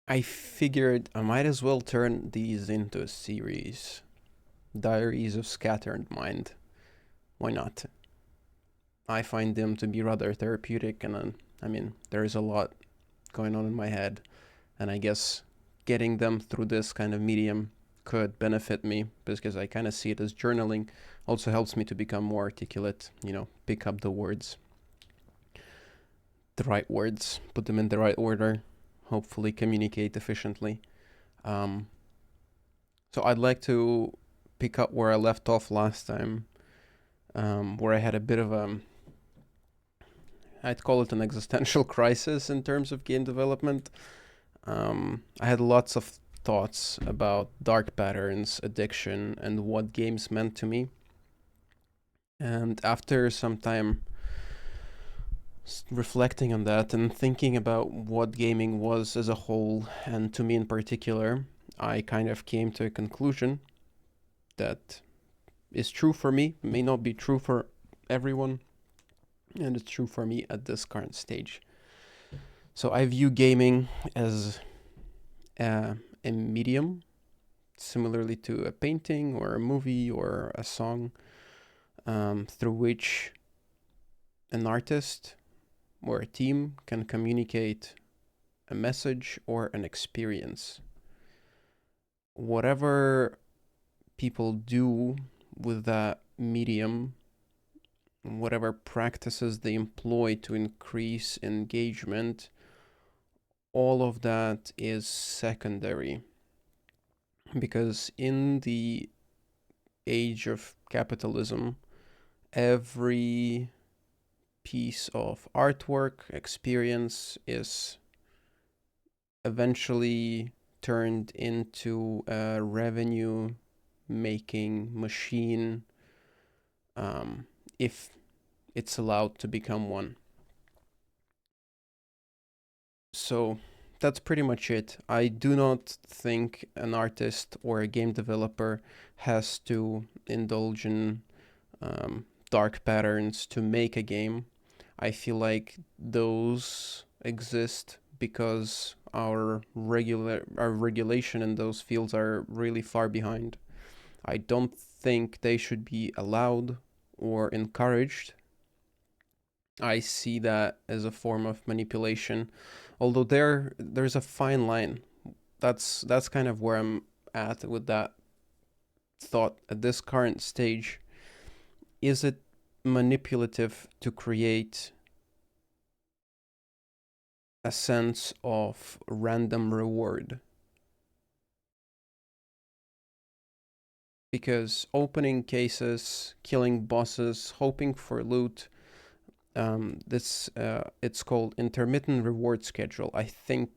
I figured I might as well turn these into a series. Diaries of Scattered Mind. Why not? I find them to be rather therapeutic, and there is a lot going on in my head, and I guess getting them through this kind of medium could benefit me because I kind of see it as journaling. Also helps me to become more articulate, pick up the right words, put them in the right order, hopefully communicate efficiently. Um, so I'd like to pick up where I left off last time, where I had a bit of I'd call it an existential crisis in terms of game development. I had lots of thoughts about dark patterns, addiction, and what games meant to me. And after some time reflecting on that and thinking about what gaming was as a whole, and to me in particular, I kind of came to a conclusion that is true for me, may not be true for everyone, and it's true for me at this current stage. So I view gaming as a medium, similarly to a painting or a movie or a song, through which an artist or a team can communicate a message or an experience. Whatever people do with that medium, whatever practices they employ to increase engagement, all of that is secondary. Because in the age of capitalism, every piece of artwork experience is eventually turned into a revenue making machine, if it's allowed to become one. So that's pretty much it. I do not think an artist or a game developer has to indulge in dark patterns to make a game. I feel like those exist because our regulation in those fields are really far behind. I don't think they should be allowed or encouraged. I see that as a form of manipulation, although there's a fine line. That's kind of where I'm at with that thought at this current stage. Is it manipulative to create a sense of random reward? Because opening cases, killing bosses, hoping for loot, this it's called intermittent reward schedule. I think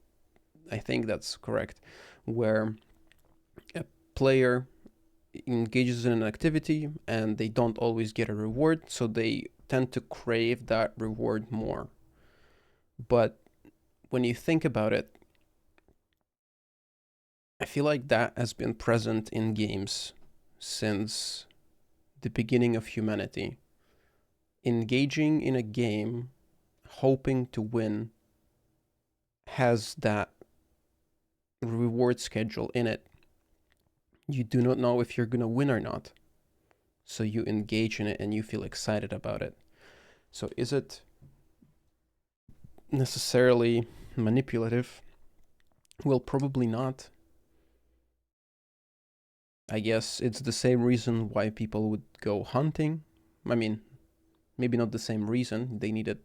that's correct, where a player engages in an activity and they don't always get a reward, so they tend to crave that reward more. But when you think about it, I feel like that has been present in games since the beginning of humanity. Engaging in a game, hoping to win, has that reward schedule in it. You do not know if you're going to win or not. So you engage in it and you feel excited about it. So is it necessarily manipulative? Well, probably not. I guess it's the same reason why people would go hunting. I mean, maybe not the same reason. They needed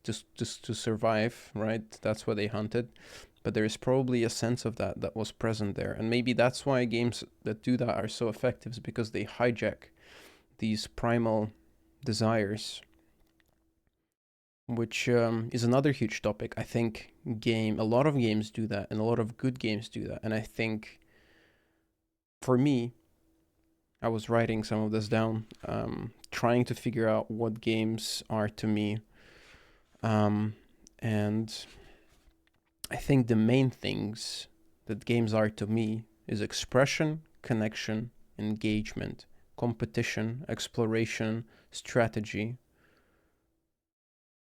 just to survive, right? That's why they hunted. But there is probably a sense of that was present there. And maybe that's why games that do that are so effective, is because they hijack these primal desires, which is another huge topic. I think a lot of games do that, and a lot of good games do that. And I think for me, I was writing some of this down, trying to figure out what games are to me. And I think the main things that games are to me is expression, connection, engagement, competition, exploration, strategy,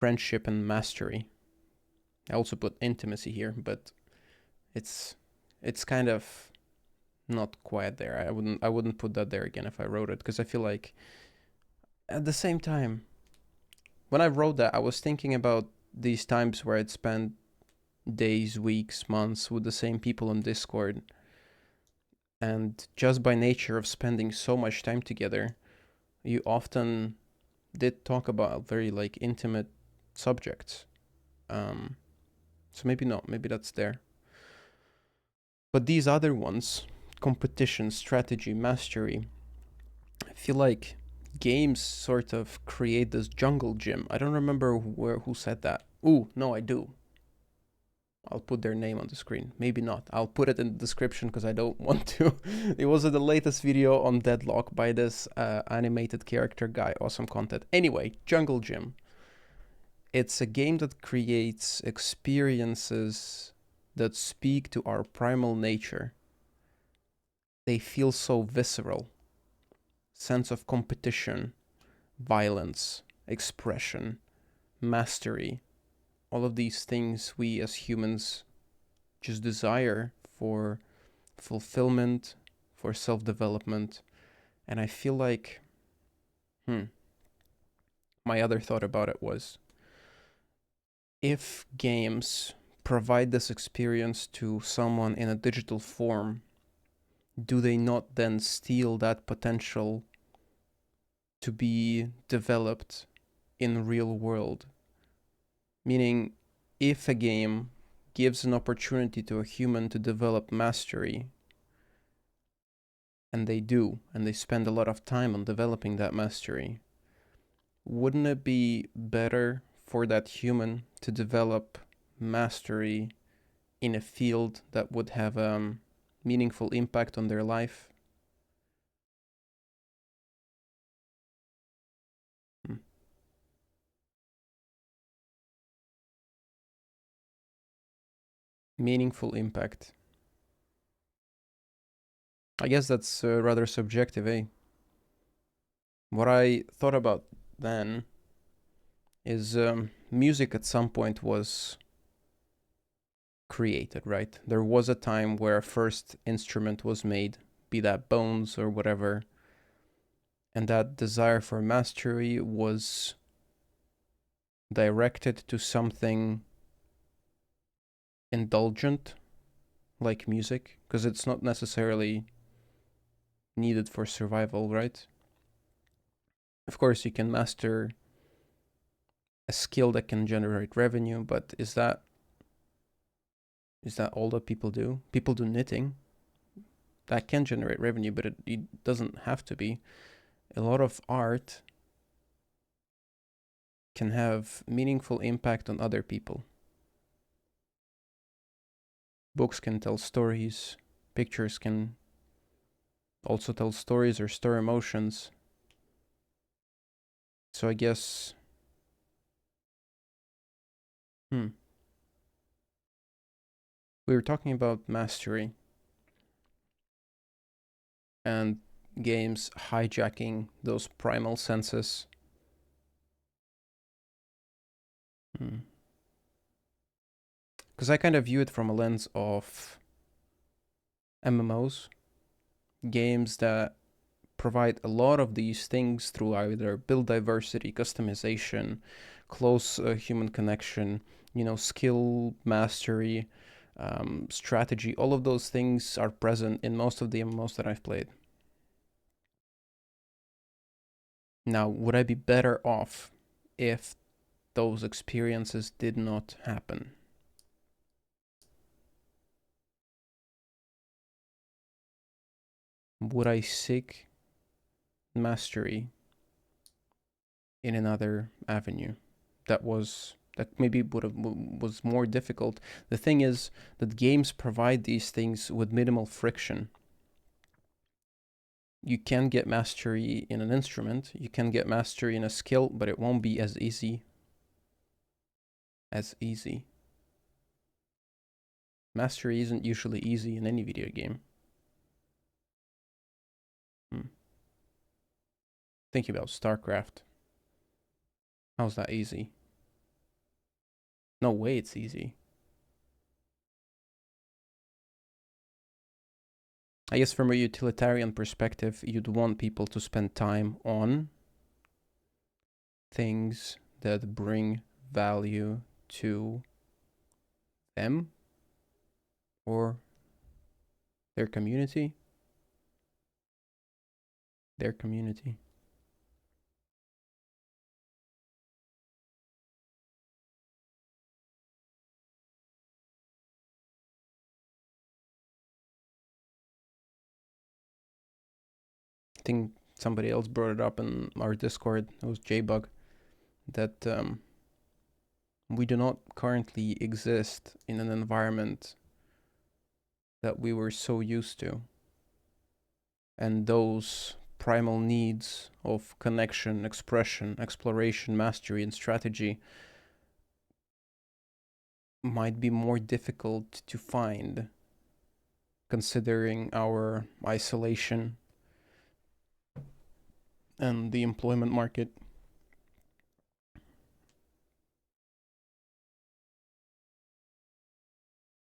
friendship, and mastery. I also put intimacy here, but it's it's kind of not quite there. I wouldn't put that there again if I wrote it, because I feel like at the same time when I wrote that I was thinking about these times where I'd spend days, weeks, months with the same people on Discord, and just by nature of spending so much time together, you often did talk about very like intimate subjects. Um, so maybe not, maybe that's there. But these other ones, competition, strategy, mastery, I feel like games sort of create this jungle gym. I don't remember who said that. Ooh, no, I do. I'll put their name on the screen. Maybe not. I'll put it in the description because I don't want to. It was the latest video on Deadlock by this animated character guy. Awesome content. Anyway, Jungle Gym. It's a game that creates experiences that speak to our primal nature. They feel so visceral. Sense of competition, violence, expression, mastery. All of these things we as humans just desire for fulfillment, for self development. And I feel like, my other thought about it was, if games provide this experience to someone in a digital form, do they not then steal that potential to be developed in real world? Meaning, if a game gives an opportunity to a human to develop mastery, and they do, and they spend a lot of time on developing that mastery, wouldn't it be better for that human to develop mastery in a field that would have a meaningful impact on their life? Hmm. Meaningful impact. I guess that's rather subjective, eh? What I thought about then is music at some point was created, right? There was a time where a first instrument was made, be that bones or whatever, and that desire for mastery was directed to something indulgent like music, because it's not necessarily needed for survival, right? Of course, you can master a skill that can generate revenue, but is that all that people do? People do knitting. That can generate revenue, but it doesn't have to be. A lot of art can have meaningful impact on other people. Books can tell stories, pictures can also tell stories or stir emotions. So I guess, we were talking about mastery and games hijacking those primal senses. Because I kind of view it from a lens of MMOs, games that provide a lot of these things through either build diversity, customization, close human connection, skill mastery, strategy. All of those things are present in most of the MMOs that I've played. Now, would I be better off if those experiences did not happen? Would I seek mastery in another avenue that maybe was more difficult? The thing is that games provide these things with minimal friction. You can get mastery in an instrument, you can get mastery in a skill, but it won't be as easy. Mastery isn't usually easy in any video game. Think about StarCraft. How's that easy? No way it's easy. I guess from a utilitarian perspective, you'd want people to spend time on things that bring value to them or their community. Their community. I think somebody else brought it up in our Discord. It was JBug that we do not currently exist in an environment that we were so used to. And those primal needs of connection, expression, exploration, mastery, and strategy might be more difficult to find considering our isolation and the employment market.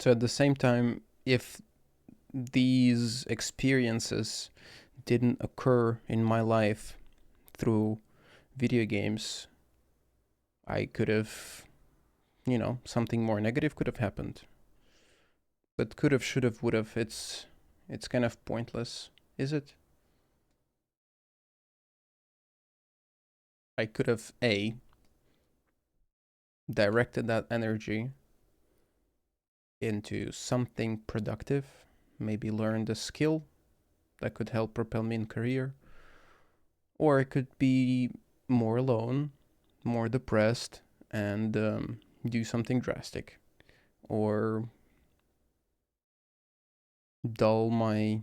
So at the same time, if these experiences didn't occur in my life through video games, I could have, something more negative could have happened. But could have, should have, would have, it's kind of pointless, is it? I could have directed that energy into something productive, maybe learned a skill that could help propel me in career, or I could be more alone, more depressed, and do something drastic, or dull my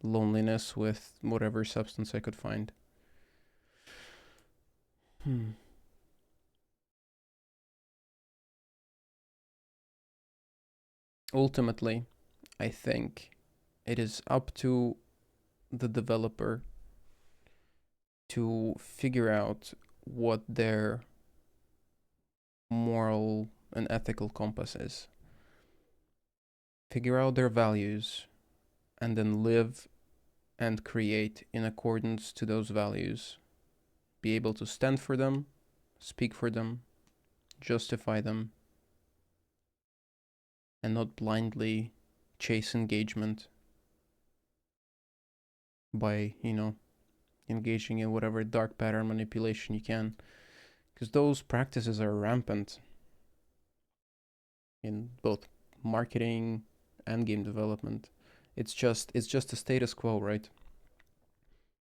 loneliness with whatever substance I could find. Ultimately, I think it is up to the developer to figure out what their moral and ethical compass is. Figure out their values and then live and create in accordance to those values. Be able to stand for them, speak for them, justify them, and not blindly chase engagement by, engaging in whatever dark pattern manipulation you can. Because those practices are rampant in both marketing and game development. It's just a status quo, right?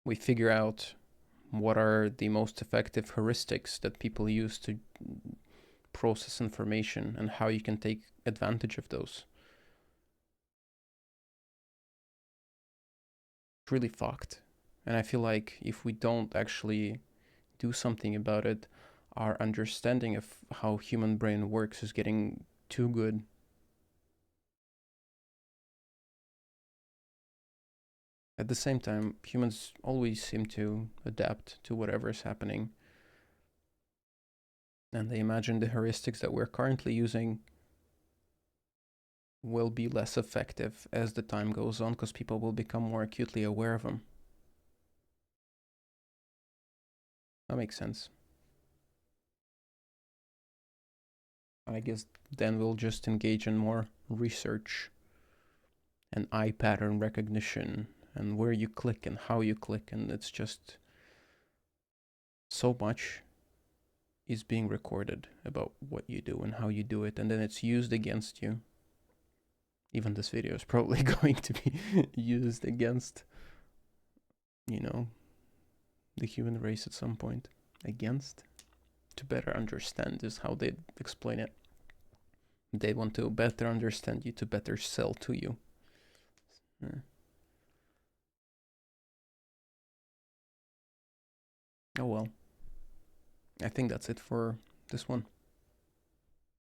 We figure out what are the most effective heuristics that people use to process information and how you can take advantage of those. It's really fucked. And I feel like if we don't actually do something about it, our understanding of how human brain works is getting too good. At the same time, humans always seem to adapt to whatever is happening. And they imagine the heuristics that we're currently using will be less effective as the time goes on because people will become more acutely aware of them. That makes sense. I guess then we'll just engage in more research and eye pattern recognition and where you click and how you click, and it's just so much is being recorded about what you do and how you do it, and then it's used against you. Even this video is probably going to be used against, the human race at some point. Against? To better understand is how they explain it. They want to better understand you, to better sell to you. Oh well. I think that's it for this one.